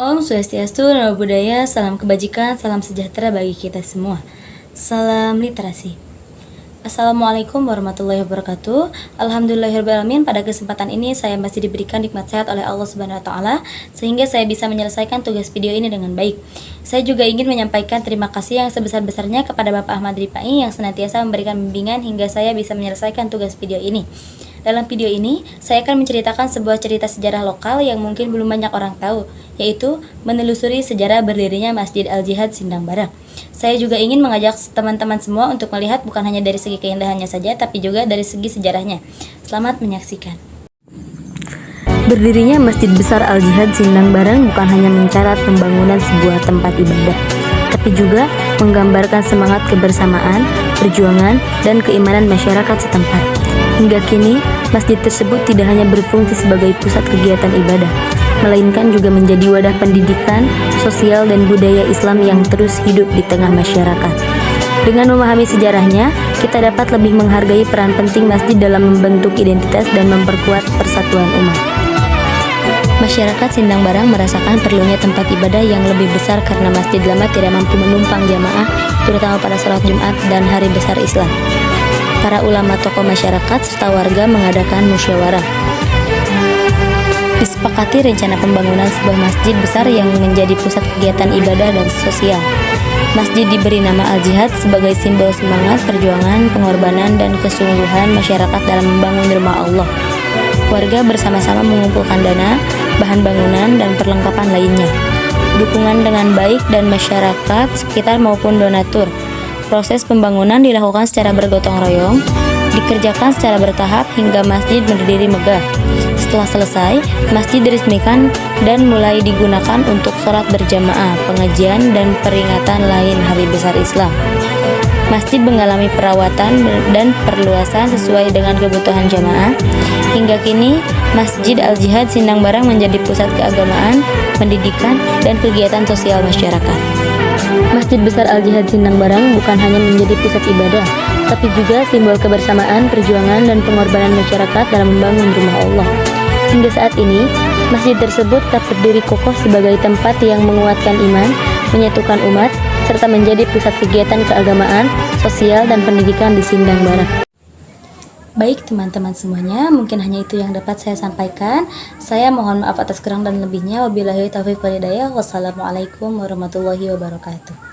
Om Swastiastu, Namo Buddhaya, salam kebajikan, salam sejahtera bagi kita semua. Salam literasi. Assalamualaikum warahmatullahi wabarakatuh. Alhamdulillahirrahmanirrahim. Pada kesempatan ini saya masih diberikan nikmat sehat oleh Allah Subhanahu wa taala sehingga saya bisa menyelesaikan tugas video ini dengan baik. Saya juga ingin menyampaikan terima kasih yang sebesar-besarnya kepada Bapak Ahmad Ripai yang senantiasa memberikan bimbingan hingga saya bisa menyelesaikan tugas video ini. Dalam video ini, saya akan menceritakan sebuah cerita sejarah lokal yang mungkin belum banyak orang tahu, yaitu menelusuri sejarah berdirinya Masjid Al-Jihad Sindang Barang. Saya juga ingin mengajak teman-teman semua untuk melihat bukan hanya dari segi keindahannya saja, tapi juga dari segi sejarahnya. Selamat menyaksikan. Berdirinya Masjid Besar Al-Jihad Sindang Barang bukan hanya mencatat pembangunan sebuah tempat ibadah, tapi juga menggambarkan semangat kebersamaan, perjuangan, dan keimanan masyarakat setempat. Hingga kini, masjid tersebut tidak hanya berfungsi sebagai pusat kegiatan ibadah, melainkan juga menjadi wadah pendidikan, sosial, dan budaya Islam yang terus hidup di tengah masyarakat. Dengan memahami sejarahnya, kita dapat lebih menghargai peran penting masjid dalam membentuk identitas dan memperkuat persatuan umat. Masyarakat Sindang Barang merasakan perlunya tempat ibadah yang lebih besar karena masjid lama tidak mampu menumpang jamaah, terutama pada sholat Jumat dan hari besar Islam. Para ulama, tokoh masyarakat, serta warga mengadakan musyawarah. Disepakati rencana pembangunan sebuah masjid besar yang menjadi pusat kegiatan ibadah dan sosial. Masjid diberi nama Al-Jihad sebagai simbol semangat, perjuangan, pengorbanan, dan kesungguhan masyarakat dalam membangun rumah Allah. Warga bersama-sama mengumpulkan dana, bahan bangunan, dan perlengkapan lainnya. Dukungan dengan baik dan masyarakat sekitar maupun donatur. Proses pembangunan dilakukan secara bergotong royong, dikerjakan secara bertahap hingga masjid berdiri megah. Setelah selesai, masjid diresmikan dan mulai digunakan untuk sholat berjamaah, pengajian, dan peringatan lain hari besar Islam. Masjid mengalami perawatan dan perluasan sesuai dengan kebutuhan jamaah. Hingga kini, Masjid Al-Jihad Sindang Barang menjadi pusat keagamaan, pendidikan, dan kegiatan sosial masyarakat. Masjid Besar Al-Jihad Sindang Barang bukan hanya menjadi pusat ibadah, tapi juga simbol kebersamaan, perjuangan, dan pengorbanan masyarakat dalam membangun rumah Allah. Hingga saat ini, masjid tersebut tetap berdiri kokoh sebagai tempat yang menguatkan iman, menyatukan umat, serta menjadi pusat kegiatan keagamaan, sosial, dan pendidikan di Sindang Barang. Baik teman-teman semuanya, mungkin hanya itu yang dapat saya sampaikan. Saya mohon maaf atas kurang dan lebihnya. Wabillahi taufiq wal hidayah. Wassalamualaikum warahmatullahi wabarakatuh.